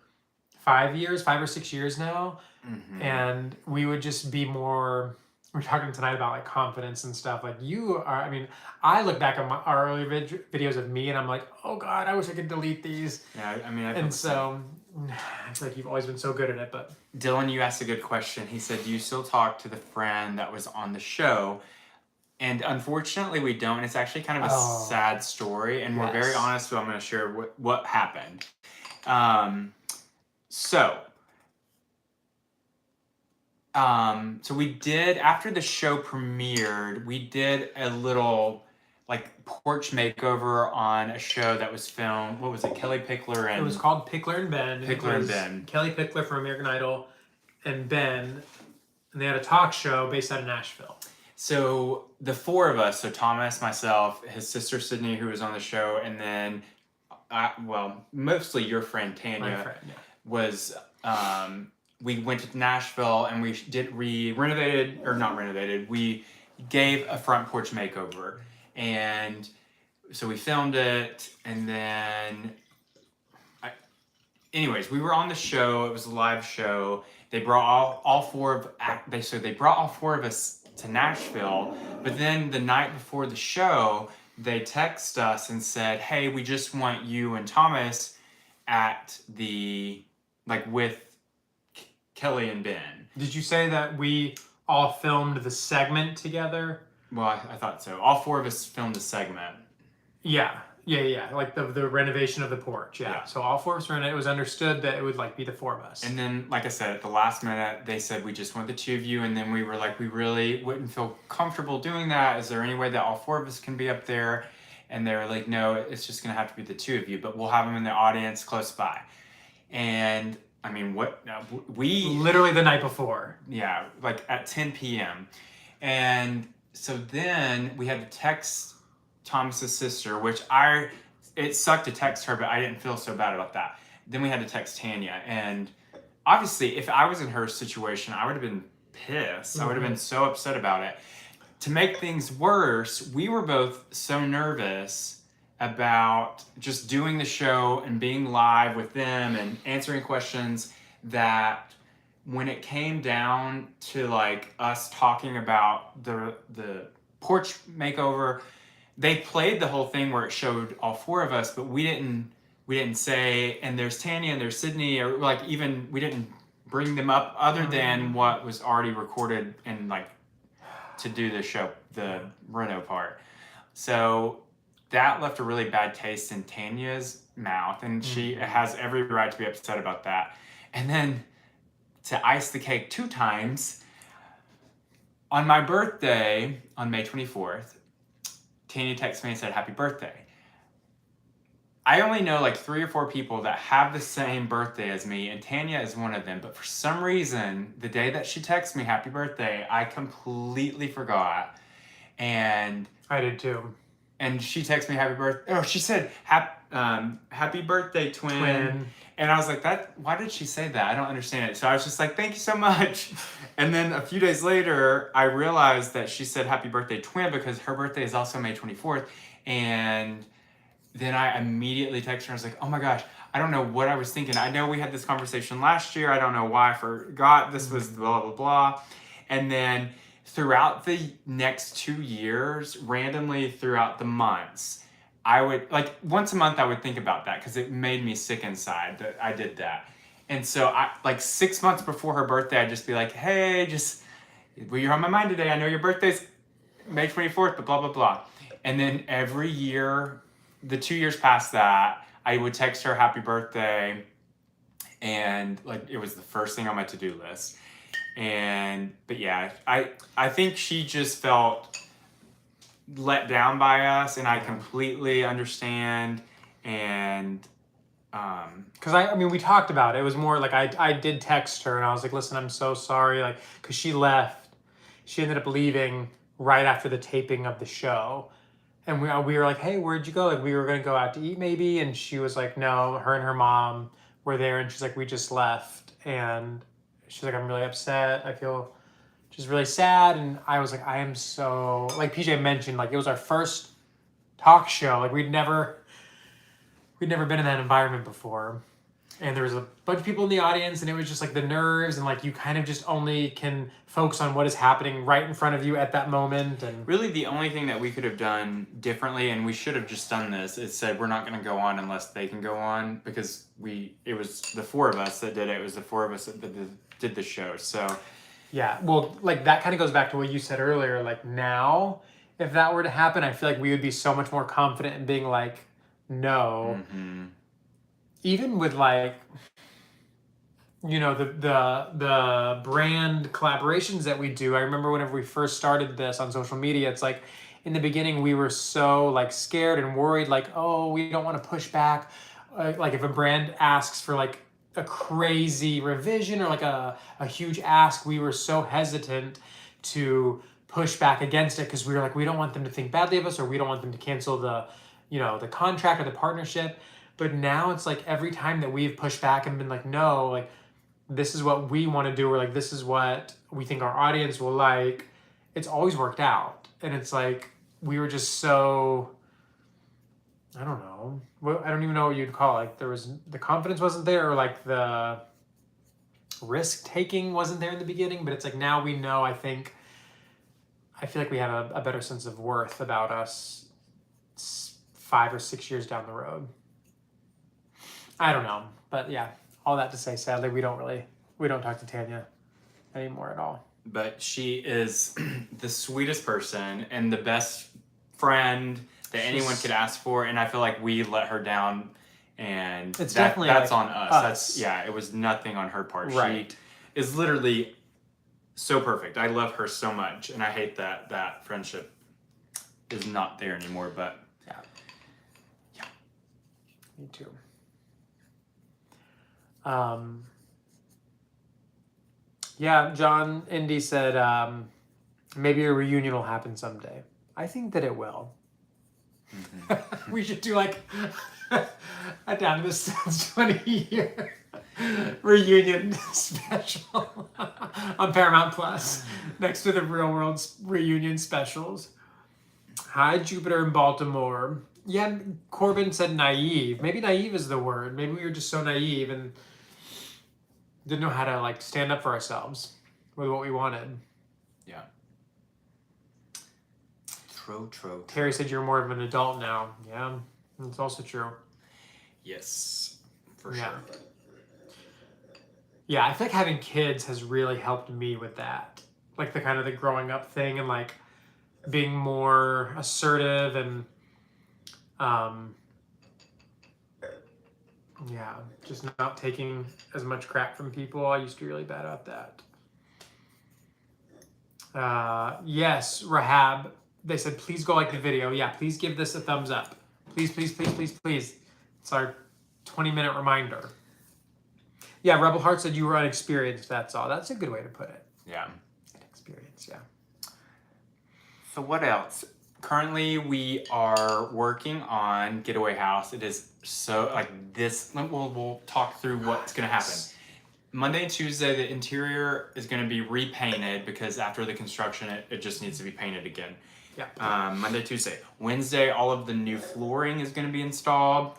5 or 6 years now. Mm-hmm. And we would just be more, we're talking tonight about like confidence and stuff. Like you are, I mean, I look back at our early videos of me and I'm like, oh God, I wish I could delete these. Yeah, I mean, and so I feel like you've always been so good at it, but. Dylan, you asked a good question. He said, do you still talk to the friend that was on the show? And unfortunately, we don't. It's actually kind of a sad story, and we're very honest, so I'm going to share what happened. So we did, after the show premiered, we did a little like porch makeover on a show that was filmed. What was it? Kelly Pickler and... It was called Pickler and Ben. Pickler and Ben. Kelly Pickler from American Idol and Ben, and they had a talk show based out of Nashville. So the four of us, so Thomas, myself, his sister Sydney, who was on the show, and then, mostly your friend Tanya, My friend, yeah. was, we went to Nashville and we we gave a front porch makeover. And so we filmed it, and then, anyways, we were on the show. It was a live show. They brought all four of us to Nashville, but then the night before the show, they text us and said, hey, we just want you and Thomas at the, like, with Kelly and Ben. Did you say that we all filmed the segment together? Well, I thought so. All four of us filmed the segment. Yeah. Like the renovation of the porch. Yeah. So all four of us were in it. It was understood that it would like be the four of us. And then, like I said, at the last minute, they said, we just want the two of you. And then we were like, we really wouldn't feel comfortable doing that. Is there any way that all four of us can be up there? And they were like, no, it's just going to have to be the two of you, but we'll have them in the audience close by. And I mean, we... Literally the night before. Yeah, like at 10 p.m. And so then we had to text Thomas's sister, which it sucked to text her, but I didn't feel so bad about that. Then we had to text Tanya, and obviously if I was in her situation, I would have been pissed. I would have been so upset about it. To make things worse, we were both so nervous about just doing the show and being live with them and answering questions that when it came down to like us talking about the porch makeover, they played the whole thing where it showed all four of us, but we didn't say, and there's Tanya and there's Sydney, or like even we didn't bring them up other than what was already recorded and like to do the show, the Reno part. So that left a really bad taste in Tanya's mouth, and she has every right to be upset about that. And then to ice the cake 2 times, on my birthday on May 24th, Tanya texted me and said, happy birthday. I only know like 3 or 4 people that have the same birthday as me, and Tanya is one of them. But for some reason, the day that she texted me happy birthday, I completely forgot. And I did too. And she texted me happy birthday. Oh, she said happy birthday, twin. And I was like, why did she say that? I don't understand it. So I was just like, thank you so much. And then a few days later, I realized that she said happy birthday, twin, because her birthday is also May 24th. And then I immediately texted her. I was like, oh my gosh, I don't know what I was thinking. I know we had this conversation last year. I don't know why I forgot. This was blah, blah, blah. And then throughout the next 2 years, randomly throughout the months, I would, like, once a month I would think about that because it made me sick inside that I did that. And so I, like 6 months before her birthday, I'd just be like, hey, well, you're on my mind today. I know your birthday's May 24th, but blah, blah, blah. And then every year, the 2 years past that, I would text her happy birthday, and like it was the first thing on my to-do list. But yeah, I think she just felt let down by us, and I completely understand. And because I mean, we talked about it. It was more like I did text her, and I was like, listen, I'm so sorry, like, because she left. She ended up leaving right after the taping of the show. And we were like, hey, where'd you go? Like, we were going to go out to eat maybe. And she was like, no, her and her mom were there. And she's like, we just left. And she's like, I'm really upset. I feel just really sad. And I was like, I am so, like PJ mentioned, like it was our first talk show. Like we'd never been in that environment before. And there was a bunch of people in the audience, and it was just like the nerves, and like you kind of just only can focus on what is happening right in front of you at that moment. And really the only thing that we could have done differently, and we should have just done this, is said we're not going to go on unless they can go on, because it was the 4 of us that did it. It was the 4 of us that did the show. So yeah, well, like that kind of goes back to what you said earlier. Like now, if that were to happen, I feel like we would be so much more confident in being like, no. Mm-hmm. Even with like, you know, the brand collaborations that we do. I remember whenever we first started this on social media, it's like in the beginning we were so like scared and worried, like, oh, we don't want to push back. Like if a brand asks for like a crazy revision or like a huge ask, we were so hesitant to push back against it because we were like, we don't want them to think badly of us, or we don't want them to cancel the contract or the partnership. But now it's like every time that we've pushed back and been like, no, like this is what we want to do, or like this is what we think our audience will like, it's always worked out. And it's like we were just so, I don't know, I don't even know what you'd call it. Like the confidence wasn't there, or like the risk taking wasn't there in the beginning. But it's like now we know. I feel like we have a better sense of worth about us 5 or 6 years down the road. I don't know, but yeah, all that to say, sadly, we don't talk to Tanya anymore at all. But she is the sweetest person and the best friend that anyone could ask for, and I feel like we let her down, and it's definitely that's like on us. It was nothing on her part. Right. She is literally so perfect. I love her so much, and I hate that friendship is not there anymore, but yeah. Me too. John Indy said, maybe a reunion will happen someday. I think that it will. Mm-hmm. We should do like a Down to the Stones 20-year reunion special on Paramount Plus next to the Real World reunion specials. Hi, Jupiter in Baltimore. Yeah, Corbin said naive. Maybe naive is the word. Maybe we were just so naive and didn't know how to like stand up for ourselves with what we wanted. Yeah. True. Terry said you're more of an adult now. Yeah, that's also true. Yes, for sure. Yeah, I feel like having kids has really helped me with that. Like the kind of the growing up thing, and like being more assertive, and just not taking as much crap from people. I used to be really bad at that. Yes, Rahab they said, please go like the video. Yeah, please give this a thumbs up. Please, please, please, please, please. It's our 20-minute reminder. Yeah, Rebel Heart said you were unexperienced, that's all. That's a good way to put it. Yeah. Inexperienced, yeah. So what else? Currently, we are working on Getaway House. It is so, like this, we'll talk through what's going to happen. Monday and Tuesday, the interior is going to be repainted because after the construction, it just needs to be painted again. Yeah. Monday, Tuesday. Wednesday, all of the new flooring is going to be installed.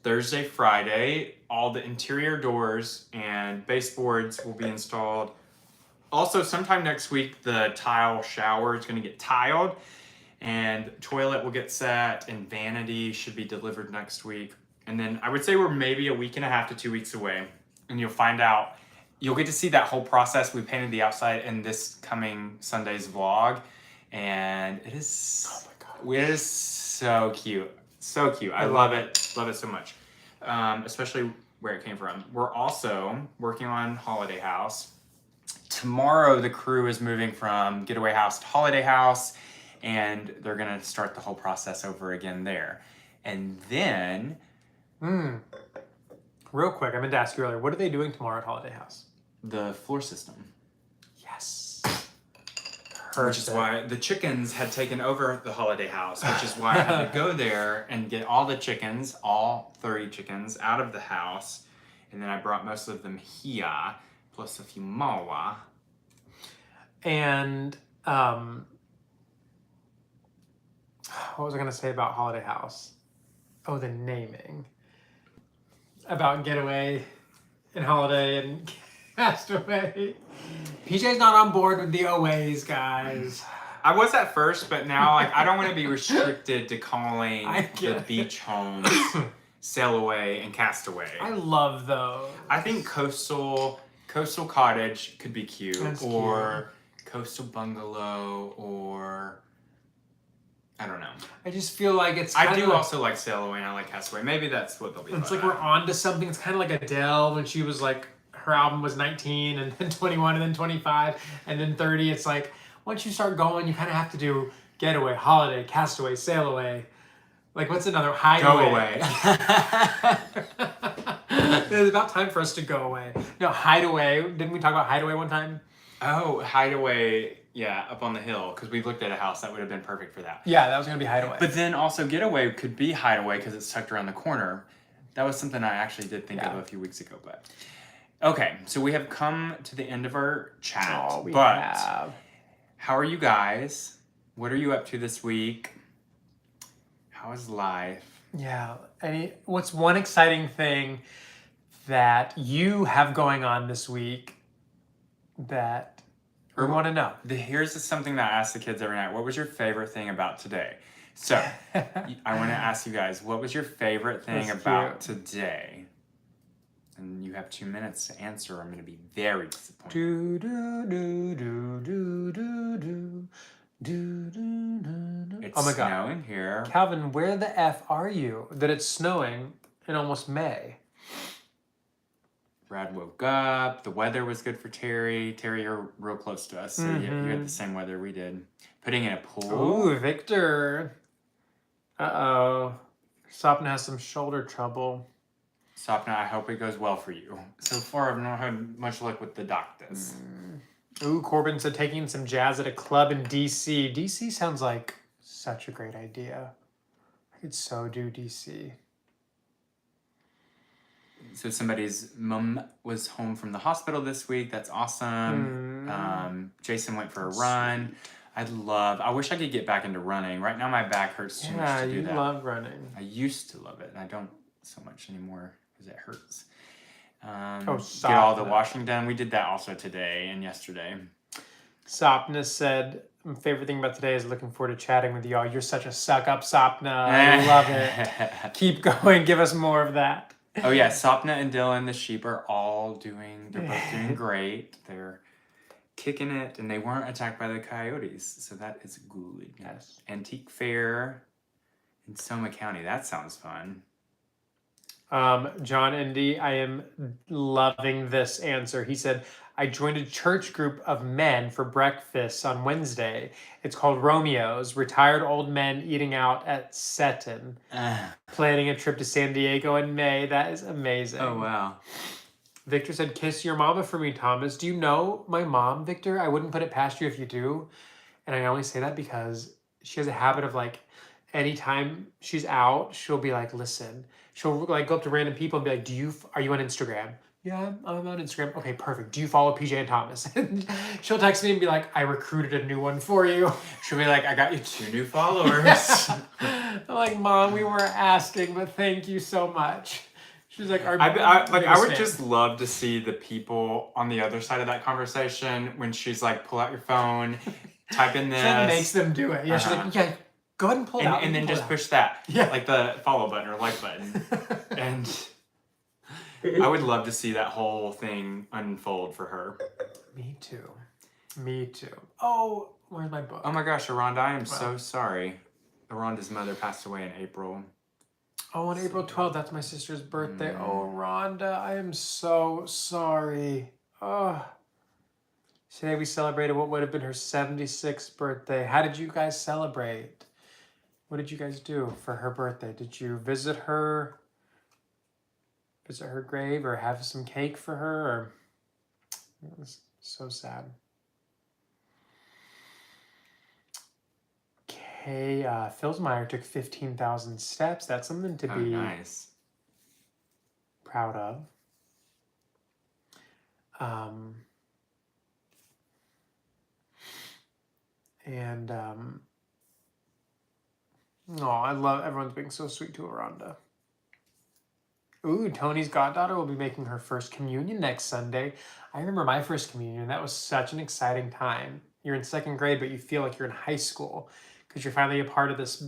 Thursday, Friday, all the interior doors and baseboards will be installed. Also, sometime next week, the tile shower is going to get tiled, and toilet will get set, and vanity should be delivered next week. And then I would say we're maybe a week and a half to 2 weeks away, and you'll find out. You'll get to see that whole process. We painted the outside in this coming Sunday's vlog, and it is, Oh my God. it is so cute. So cute. I love it. Love it so much. Especially where it came from. We're also working on Holiday House. Tomorrow, the crew is moving from Getaway House to Holiday House, and they're going to start the whole process over again there. And then... Real quick, I meant to ask you earlier, what are they doing tomorrow at Holiday House? The floor system. Yes. Which is why the chickens had taken over the Holiday House, which is why I had to go there and get all the chickens, all 30 chickens, out of the house. And then I brought most of them here, plus a few more. And what was I going to say about Holiday House? Oh, the naming. About Getaway and Holiday and Castaway. PJ's not on board with the OAs, guys. I was at first, but now like I don't want to be restricted to calling the beach homes Sail Away and Castaway. I love those. I think coastal cottage could be cute. That's or coastal bungalow, or I don't know. I just feel like it's I do also like Sail Away and I like Castaway. Maybe that's what they'll be. It's like we're on to something. It's kind of like Adele when she was like, her album was 19 and then 21 and then 25 and then 30. It's like once you start going, you kind of have to do Getaway, Holiday, Castaway, Sail Away. Like what's another? Hideaway. Go away. It's about time for us to go away. No, Hideaway. Didn't we talk about Hideaway one time? Oh, Hideaway. Yeah, up on the hill, because we looked at a house that would have been perfect for that. Yeah, that was going to be Hideaway. But then also Getaway could be Hideaway because it's tucked around the corner. That was something I actually did think of a few weeks ago. But okay, so we have come to the end of our chat. Oh, we have. How are you guys? What are you up to this week? How is life? Yeah. What's one exciting thing that you have going on this week that we want to know? Here's something that I ask the kids every night. What was your favorite thing about today? So, I want to ask you guys, what was your favorite thing about today? And you have 2 minutes to answer. I'm going to be very disappointed. Do, do, do, do, do, do, do. Do, do, do, do. It's oh my God. snowing here. Calvin, where the F are you that it's snowing in almost May? Brad woke up. The weather was good for Terry. Terry, you're real close to us, so you had the same weather we did. Putting in a pool. Ooh, Victor. Uh-oh. Sopna has some shoulder trouble. Sopna, I hope it goes well for you. So far, I've not had much luck with the doctors. Ooh, Corbin said taking some jazz at a club in DC. DC sounds like such a great idea. I could so do DC. So somebody's mom was home from the hospital this week. That's awesome. Jason went for a run. I wish I could get back into running. Right now my back hurts too much to do that. Yeah, you love running. I used to love it, and I don't so much anymore because it hurts. Stop get all the washing done. We did that also today and yesterday. Sopna said, my favorite thing about today is looking forward to chatting with y'all. You're such a suck-up, Sopna. I love it. Keep going. Give us more of that. Oh, yeah. Sopna and Dylan, the sheep, are they're both doing great. They're kicking it, and they weren't attacked by the coyotes, so that is good. Yes. Antique Fair in Sonoma County. That sounds fun. John Indy, I am loving this answer. He said, I joined a church group of men for breakfast on Wednesday. It's called Romeo's, retired old men eating out at Seton. Planning a trip to San Diego in May. That is amazing. Oh, wow. Victor said, kiss your mama for me, Thomas. Do you know my mom, Victor? I wouldn't put it past you if you do. And I only say that because she has a habit of like, anytime she's out, she'll be like, listen. She'll like go up to random people and be like, are you on Instagram? Yeah, I'm on Instagram. Okay, perfect. Do you follow PJ and Thomas? And she'll text me and be like, I recruited a new one for you. She'll be like, I got you 2 new followers. I'm like, Mom, we were asking, but thank you so much. She's like, I would just love to see the people on the other side of that conversation when she's like, pull out your phone, type in this. She makes them do it. Yeah, she's like, yeah, go ahead and pull it out. And then just push that. Yeah. Like the follow button or like button. And I would love to see that whole thing unfold for her. Me too. Me too. Oh, where's my book? Oh my gosh, Aranda, I am so sorry. Aranda's mother passed away in April. Oh, on April 12th, that's my sister's birthday. Oh, Rhonda, I am so sorry. Oh. Today we celebrated what would have been her 76th birthday. How did you guys celebrate? What did you guys do for her birthday? Did you visit her grave or have some cake for her? Or... It was so sad. Okay, Philsmeyer took 15,000 steps. That's something to be nice. Proud of. I love everyone's being so sweet to Aranda. Ooh, Tony's goddaughter will be making her first communion next Sunday. I remember my first communion. That was such an exciting time. You're in 2nd grade, but you feel like you're in high school because you're finally a part of this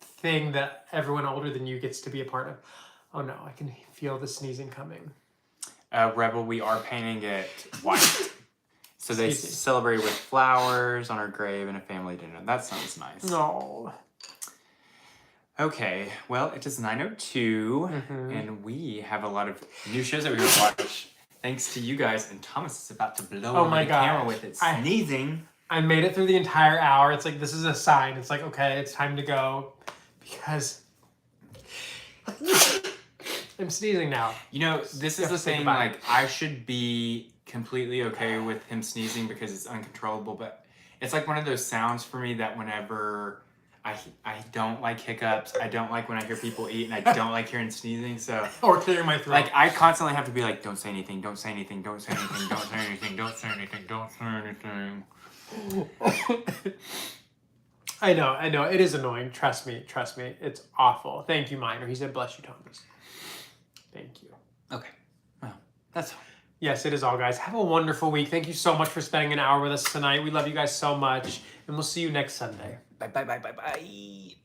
thing that everyone older than you gets to be a part of. Oh no, I can feel the sneezing coming. Rebel, we are painting it white. So they celebrated with flowers on her grave and a family dinner. That sounds nice. No. Okay, well, it is 9:02, and we have a lot of new shows that we're going to watch. Thanks to you guys, and Thomas is about to blow over the camera with it sneezing. I made it through the entire hour. It's like, this is a sign. It's like, okay, it's time to go, because I'm sneezing now. You know, this is the thing, like, I should be completely okay with him sneezing because it's uncontrollable, but it's like one of those sounds for me that whenever... I don't like hiccups. I don't like when I hear people eat, and I don't like hearing sneezing. So or clearing my throat. Like I constantly have to be like, don't say anything, don't say anything, don't say anything, don't say anything, don't say anything, don't say anything. I know. It is annoying. Trust me. It's awful. Thank you, Minor. He said, bless you, Thomas. Thank you. Okay. Well, that's all. Yes, it is all, guys. Have a wonderful week. Thank you so much for spending an hour with us tonight. We love you guys so much, and we'll see you next Sunday. Bye.